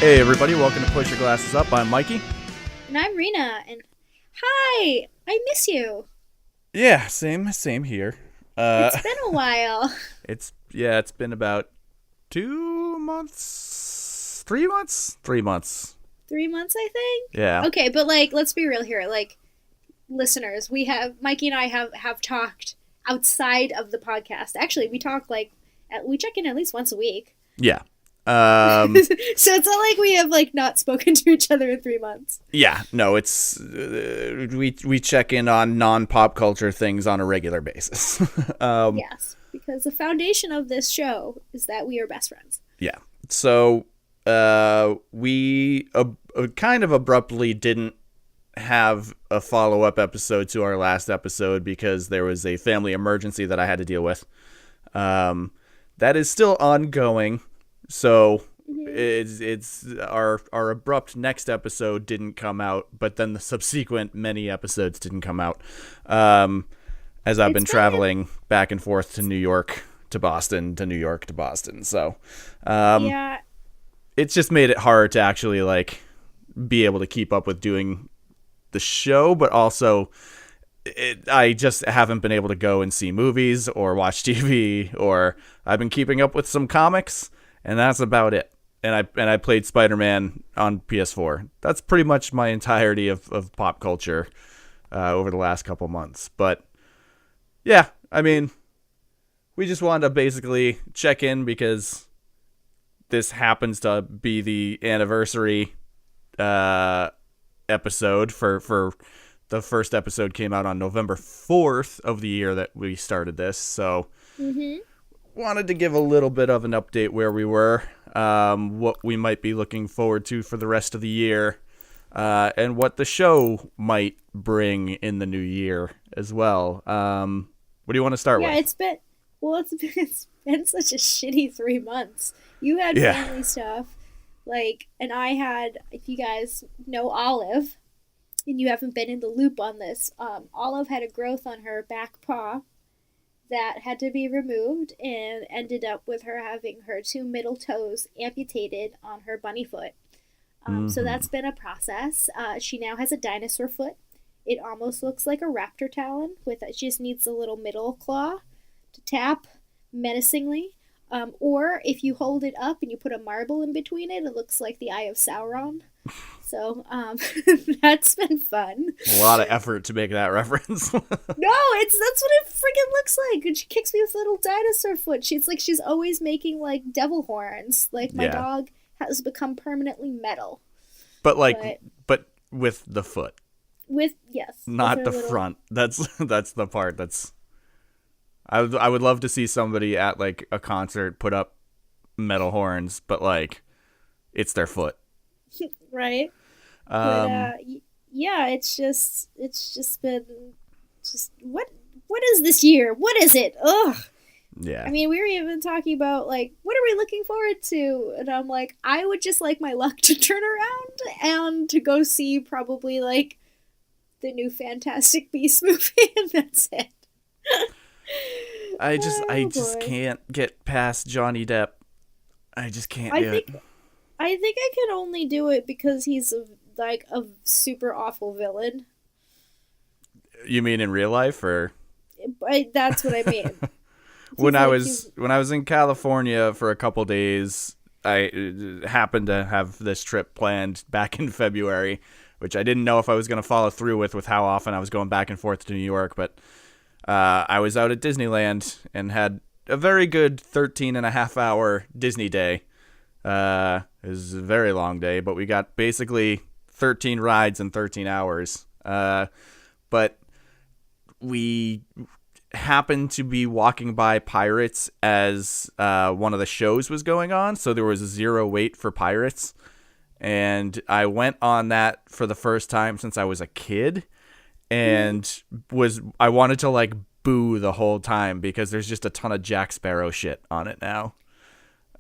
Hey everybody, welcome to Push Your Glasses Up. I'm Mikey. And I'm Reena, and hi! I miss you. Yeah, same here. It's been a while. It's been about 2 months, 3 months, 3 months. 3 months, I think? Yeah. Okay, but let's be real here. Listeners, Mikey and I have talked outside of the podcast. Actually, we talk we check in at least once a week. Yeah. So it's not like we have not spoken to each other in 3 months. Yeah, no, it's we check in on non-pop culture things on a regular basis. Yes, because the foundation of this show is that we are best friends. Yeah. So, we kind of abruptly didn't have a follow-up episode to our last episode because there was a family emergency that I had to deal with. That is still ongoing. So it's our abrupt next episode didn't come out, but then the subsequent many episodes didn't come out. As I've been traveling back and forth to New York to Boston to New York to Boston. So, Yeah. it's just made it hard to actually be able to keep up with doing the show, but also I just haven't been able to go and see movies or watch TV, or I've been keeping up with some comics. And that's about it. And I played Spider-Man on PS4. That's pretty much my entirety of pop culture over the last couple months. But yeah, I mean, we just wanted to basically check in because this happens to be the anniversary episode for the first episode came out on November 4th of the year that we started this. So wanted to give a little bit of an update where we were, what we might be looking forward to for the rest of the year, and what the show might bring in the new year as well. What do you want to start with? Yeah, it's been such a shitty 3 months. You had family stuff, and I had, if you guys know Olive, and you haven't been in the loop on this, Olive had a growth on her back paw that had to be removed and ended up with her having her two middle toes amputated on her bunny foot. So that's been a process. She now has a dinosaur foot. It almost looks like a raptor talon. She just needs a little middle claw to tap menacingly. Or if you hold it up and you put a marble in between it, it looks like the Eye of Sauron. So that's been fun. A lot of effort to make that reference. No, that's what it freaking looks like. And she kicks me with a little dinosaur foot. She's always making devil horns. My dog has become permanently metal. But with the foot. Yes. Not the front. That's the part that's I would love to see somebody at a concert put up metal horns, but it's their foot. Right. But yeah, it's just been what is this year? What is it? Ugh. Yeah. I mean, we were even talking about what are we looking forward to? And I'm like, I would just like my luck to turn around and to go see probably the new Fantastic Beasts movie, and that's it. I just can't get past Johnny Depp. I just can't do it. I think I can only do it because he's a super awful villain. You mean in real life, or? That's what I mean. When I was in California for a couple days, I happened to have this trip planned back in February, which I didn't know if I was going to follow through with how often I was going back and forth to New York. But I was out at Disneyland and had a very good 13.5-hour Disney day. It was a very long day, but we got basically 13 rides in 13 hours. But we happened to be walking by Pirates as one of the shows was going on, so there was a zero wait for Pirates. And I went on that for the first time since I was a kid, and I wanted to boo the whole time because there's just a ton of Jack Sparrow shit on it now.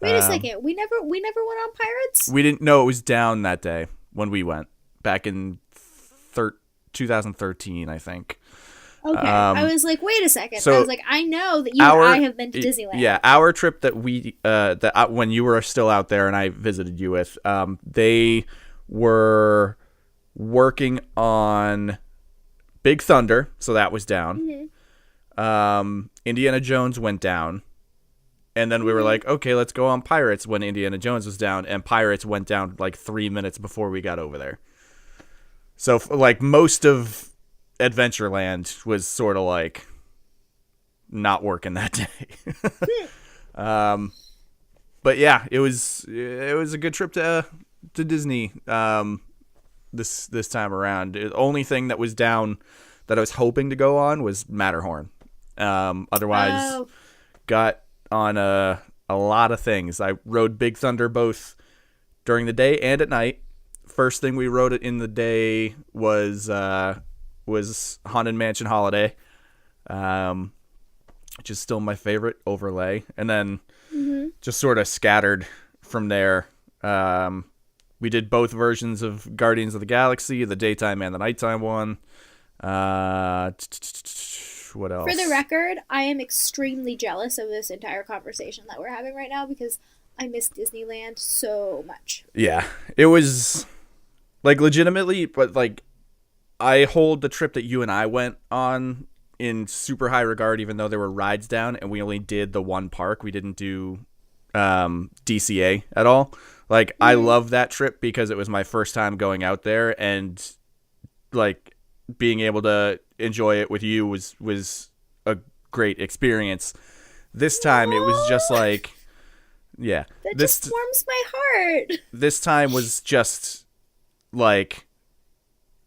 Wait a second. We never went on Pirates? We didn't know it was down that day when we went back in 2013, I think. Okay. I was like, wait a second. So I was like, I know that you and I have been to Disneyland. Yeah, our trip that when you were still out there and I visited you with, they were working on Big Thunder, so that was down. Mm-hmm. Indiana Jones went down. And then we were like, okay, let's go on Pirates when Indiana Jones was down. And Pirates went down like 3 minutes before we got over there. So, like, most of Adventureland was sort of like not working that day. But yeah, it was a good trip to Disney this time around. The only thing that was down that I was hoping to go on was Matterhorn. Otherwise, got on a lot of things. I rode Big Thunder both during the day and at night. First thing we rode in the day was Haunted Mansion Holiday, which is still my favorite overlay. And then just sort of scattered from there. We did both versions of Guardians of the Galaxy, the daytime and the nighttime one. What else? For the record, I am extremely jealous of this entire conversation that we're having right now because I miss Disneyland so much. Yeah, it was like legitimately, but like I hold the trip that you and I went on in super high regard, even though there were rides down and we only did the one park. We didn't do DCA at all. Like I love that trip because it was my first time going out there, and like being able to enjoy it with you was a great experience. This time it was just like, yeah, that just warms my heart. This time was just like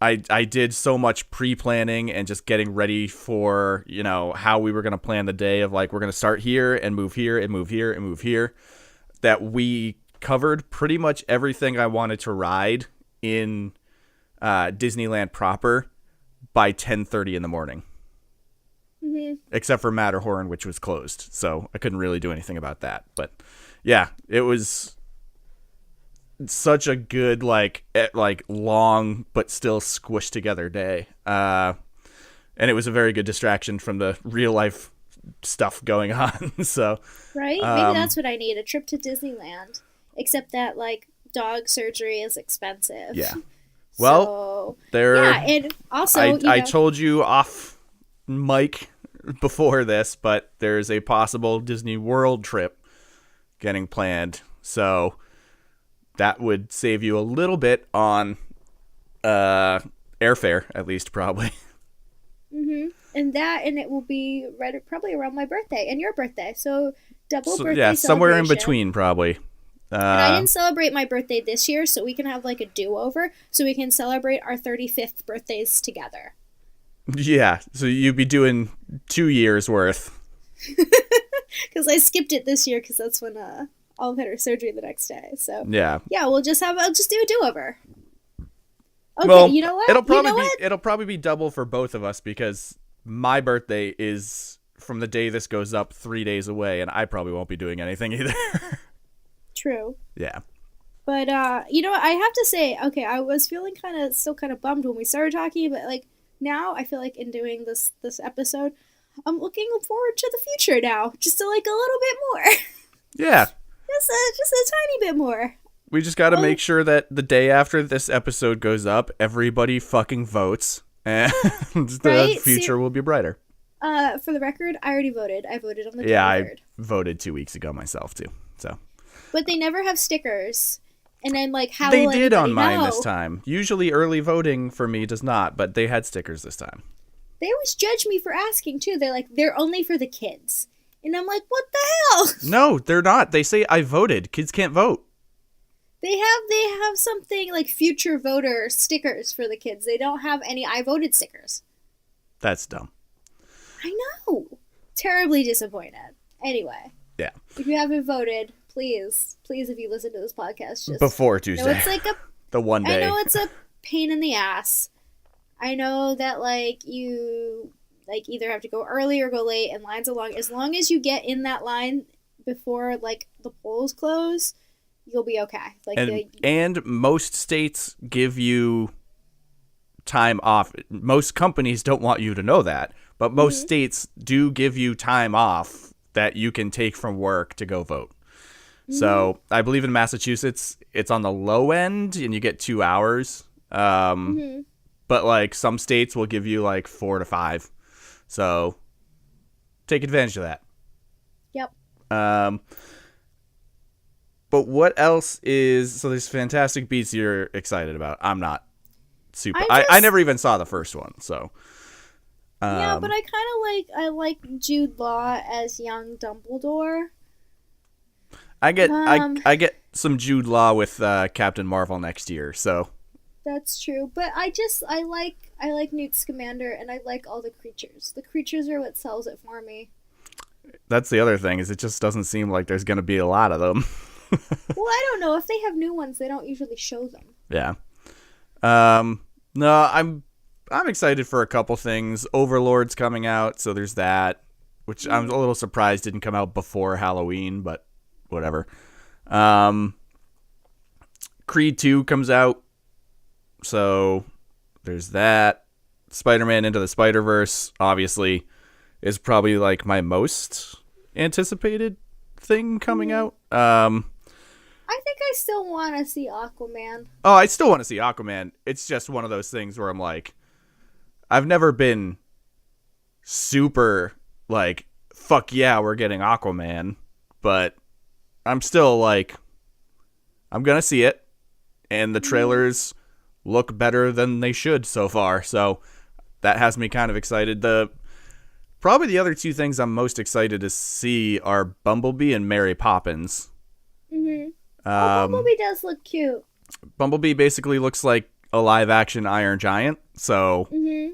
I did so much pre-planning and just getting ready for, you know, how we were going to plan the day of like, we're going to start here and move here and move here and move here, that we covered pretty much everything I wanted to ride in Disneyland proper by 10:30 in the morning. Except for Matterhorn, which was closed, so I couldn't really do anything about that. But yeah, it was such a good like long but still squished together day, and it was a very good distraction from the real life stuff going on. So right, maybe that's what I need, a trip to Disneyland, except that like dog surgery is expensive. Yeah. Well, so, there. Yeah, and also I told you off mic before this, but there's a possible Disney World trip getting planned, so that would save you a little bit on airfare, at least probably. And it will be right probably around my birthday and your birthday, so double birthday. Yeah, somewhere in between probably. And I didn't celebrate my birthday this year, so we can have like a do-over, so we can celebrate our 35th birthdays together. Yeah, so you'd be doing 2 years worth. Because I skipped it this year because that's when I'll have had her surgery the next day. So yeah, I'll just do a do-over. Okay, well, you know what? It'll probably be double for both of us because my birthday is from the day this goes up 3 days away, and I probably won't be doing anything either. True. Yeah. But you know what? I have to say, okay, I was feeling still kind of bummed when we started talking, but like now I feel like in doing this episode, I'm looking forward to the future now, just to like a little bit more. Yeah. just a tiny bit more. We just got to make sure that the day after this episode goes up, everybody fucking votes, and the future will be brighter. For the record, I already voted. I voted on the 23rd. Yeah, I voted 2 weeks ago myself too. So. But they never have stickers. And then, like, how they will did on mine know? This time. Usually early voting for me does not, but they had stickers this time. They always judge me for asking, too. They're like, they're only for the kids. And I'm like, what the hell? No, they're not. They say I voted. Kids can't vote. They have something like future voter stickers for the kids. They don't have any I voted stickers. That's dumb. I know. Terribly disappointed. Anyway. Yeah. If you haven't voted, please, if you listen to this podcast, just before Tuesday. It's like the one day. I know it's a pain in the ass. I know that like you like either have to go early or go late, and lines are long. As long as you get in that line before like the polls close, you'll be okay. Like and most states give you time off. Most companies don't want you to know that, but most states do give you time off that you can take from work to go vote. So I believe in Massachusetts, it's on the low end and you get 2 hours. But like some states will give you like 4 to 5. So take advantage of that. Yep. But what else is, so there's Fantastic Beasts you're excited about. I'm not super. I never even saw the first one, so. Yeah, but I like Jude Law as young Dumbledore. I get some Jude Law with Captain Marvel next year, so. That's true, but I like Newt Scamander, and I like all the creatures. The creatures are what sells it for me. That's the other thing, is it just doesn't seem like there's going to be a lot of them. Well, I don't know. If they have new ones, they don't usually show them. Yeah. No, I'm excited for a couple things. Overlord's coming out, so there's that, which I'm a little surprised didn't come out before Halloween, but whatever. Creed 2 comes out, so there's that. Spider-Man Into the Spider-Verse, obviously, is probably like my most anticipated thing coming out. I think I still want to see Aquaman. Oh, I still want to see Aquaman. It's just one of those things where I'm like, I've never been super like, fuck yeah, we're getting Aquaman, but I'm still like, I'm gonna see it, and the trailers look better than they should so far, so that has me kind of excited. Probably the other two things I'm most excited to see are Bumblebee and Mary Poppins. Bumblebee does look cute. Bumblebee basically looks like a live action Iron Giant, so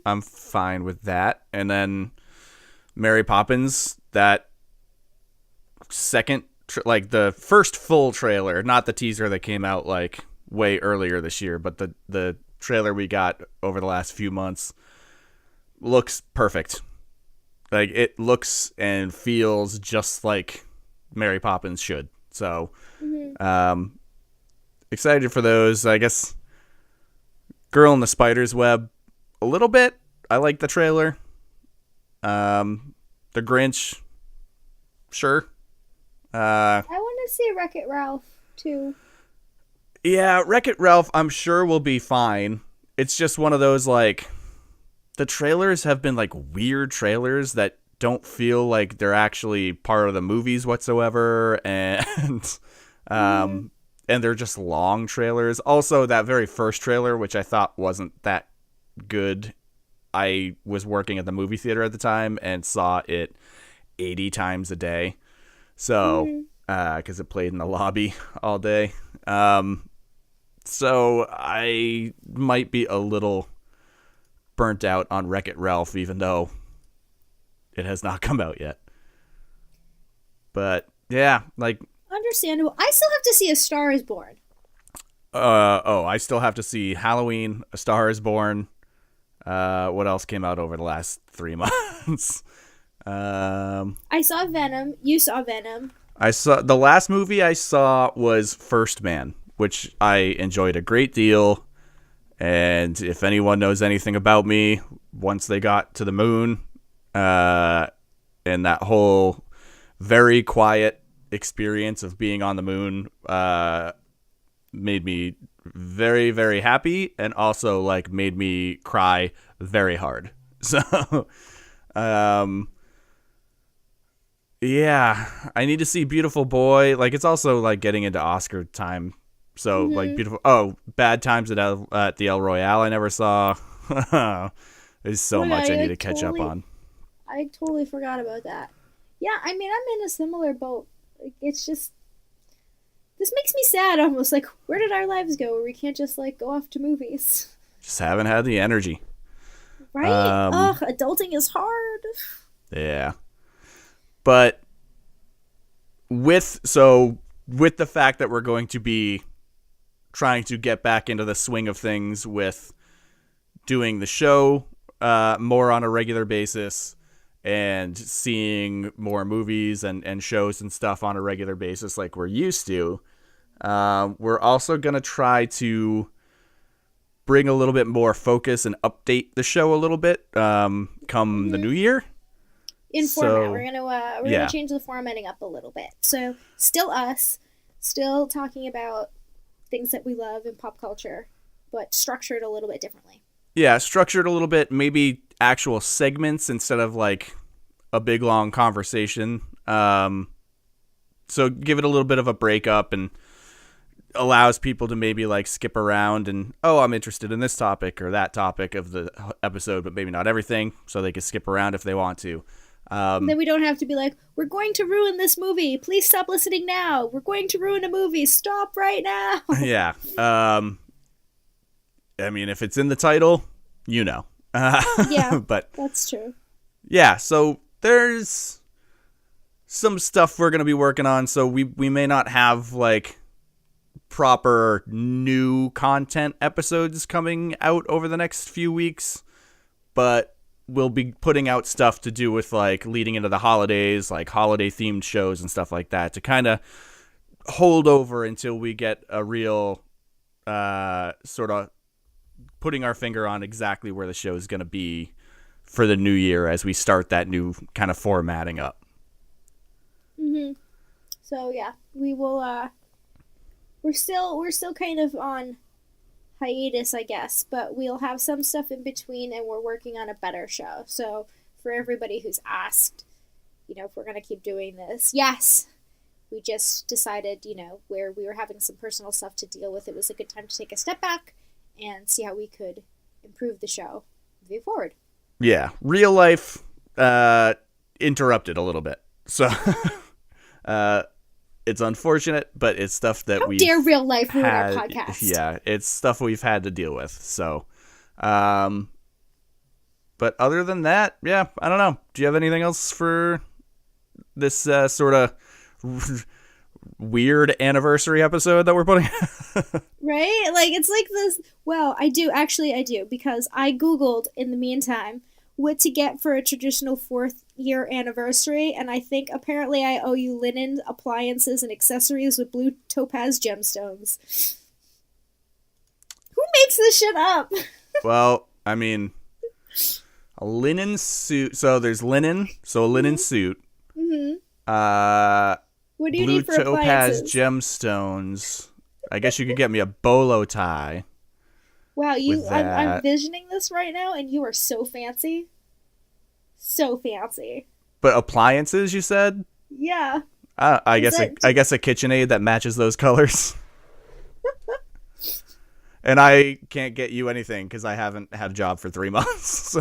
I'm fine with that. And then Mary Poppins, that second, like the first full trailer, not the teaser that came out like way earlier this year, but the trailer we got over the last few months looks perfect. Like, it looks and feels just like Mary Poppins should. So, excited for those. I guess Girl in the Spider's Web, a little bit. I like the trailer. The Grinch, sure. I want to see Wreck-It Ralph, too. Yeah, Wreck-It Ralph, I'm sure will be fine. It's just one of those, like, the trailers have been, like, weird trailers that don't feel like they're actually part of the movies whatsoever, and they're just long trailers. Also, that very first trailer, which I thought wasn't that good, I was working at the movie theater at the time and saw it 80 times a day. So, because it played in the lobby all day. So I might be a little burnt out on Wreck-It Ralph, even though it has not come out yet. But yeah, like, understandable. I still have to see A Star Is Born. I still have to see Halloween, A Star Is Born. What else came out over the last 3 months? I saw Venom. You saw Venom. The last movie I saw was First Man, which I enjoyed a great deal. And if anyone knows anything about me, once they got to the moon, and that whole very quiet experience of being on the moon, made me very, very happy, and also like made me cry very hard. So, yeah, I need to see Beautiful Boy. Like, it's also like getting into Oscar time. So like Bad Times at the El Royale I never saw. There's so much I need to catch up on. I totally forgot about that. Yeah, I mean, I'm in a similar boat. Like, it's just, this makes me sad almost. Like, where did our lives go where we can't just like go off to movies? Just haven't had the energy. Right? Adulting is hard. Yeah. But with the fact that we're going to be trying to get back into the swing of things with doing the show more on a regular basis and seeing more movies and shows and stuff on a regular basis like we're used to, we're also going to try to bring a little bit more focus and update the show a little bit come the new year. In format, we're gonna change the formatting up a little bit. So still us, still talking about things that we love in pop culture, but structured a little bit differently. Yeah, structured a little bit, maybe actual segments instead of like a big long conversation. So give it a little bit of a breakup and allows people to maybe like skip around and, oh, I'm interested in this topic or that topic of the episode, but maybe not everything. So they can skip around if they want to. Then we don't have to be like, we're going to ruin this movie. Please stop listening now. We're going to ruin a movie. Stop right now. Yeah. I mean, if it's in the title, you know. Yeah, but that's true. Yeah, so there's some stuff we're going to be working on. So we may not have like proper new content episodes coming out over the next few weeks, but we'll be putting out stuff to do with like leading into the holidays, like holiday themed shows and stuff like that to kind of hold over until we get a real sort of putting our finger on exactly where the show is going to be for the new year as we start that new kind of formatting up. So yeah, we will we're still kind of on hiatus, I guess, but we'll have some stuff in between, and we're working on a better show. So for everybody who's asked, if we're going to keep doing this, yes, we just decided, where we were having some personal stuff to deal with, it was a good time to take a step back and see how we could improve the show moving forward. Yeah, real life interrupted a little bit. So it's unfortunate, but it's stuff that we dare real life ruin our podcast. Yeah, it's stuff we've had to deal with. So, but other than that, yeah, I don't know. Do you have anything else for this sort of weird anniversary episode that we're putting? Right? Like, it's like this. Well, I do, because I Googled in the meantime what to get for a traditional 4th year anniversary, and I think apparently I owe you linen, appliances, and accessories with blue topaz gemstones. Who makes this shit up? Well, I mean, a linen suit. So there's linen, so a linen suit. Mm-hmm. What do you blue need for topaz appliances? Gemstones. I guess you could get me a bolo tie. Wow, I'm visioning this right now, and you are so fancy. So fancy. But appliances, you said? Yeah. I guess a KitchenAid that matches those colors. And I can't get you anything because I haven't had a job for 3 months.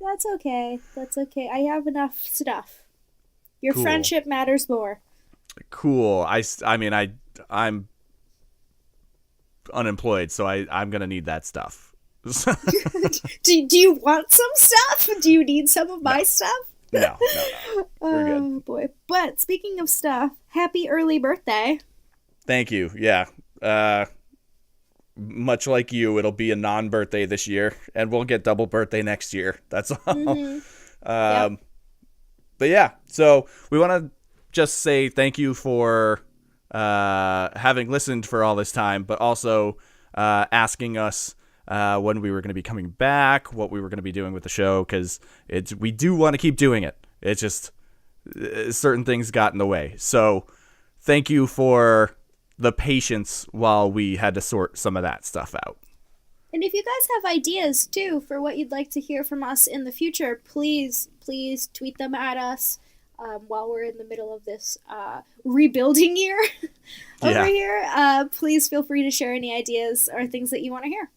That's okay. I have enough stuff. Your Cool. friendship matters more. Cool. I mean, I'm unemployed, so I'm gonna need that stuff. do you want some stuff? Do you need some of my stuff? No. We're good. Oh boy. But speaking of stuff, happy early birthday. Thank you. Yeah. Much like you, it'll be a non-birthday this year, and we'll get double birthday next year. That's all. Mm-hmm. Yep. But yeah, so we want to just say thank you for having listened for all this time, but also asking us when we were going to be coming back, what we were going to be doing with the show, because we do want to keep doing it. It's just certain things got in the way. So thank you for the patience while we had to sort some of that stuff out. And if you guys have ideas, too, for what you'd like to hear from us in the future, please tweet them at us while we're in the middle of this rebuilding year over here. Please feel free to share any ideas or things that you want to hear.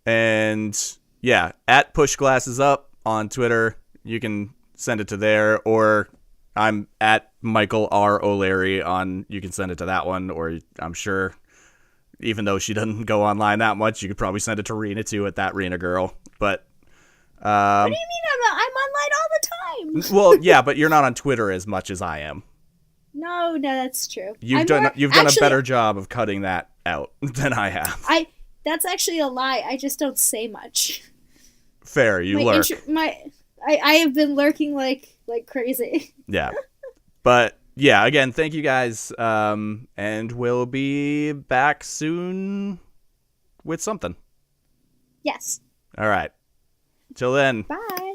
And, yeah, at Push Glasses Up on Twitter. You can send it to there, or I'm at Michael R. O'Leary you can send it to that one, or I'm sure, even though she doesn't go online that much, you could probably send it to Reena too at that Reena girl. But what do you mean I'm online all the time? Well, yeah, but you're not on Twitter as much as I am. No, that's true. You've done a better job of cutting that out than I have. That's actually a lie. I just don't say much. Fair, you lurk. I have been lurking like crazy. Yeah. But yeah, again, thank you guys. And we'll be back soon with something. Yes. All right. Till then. Bye.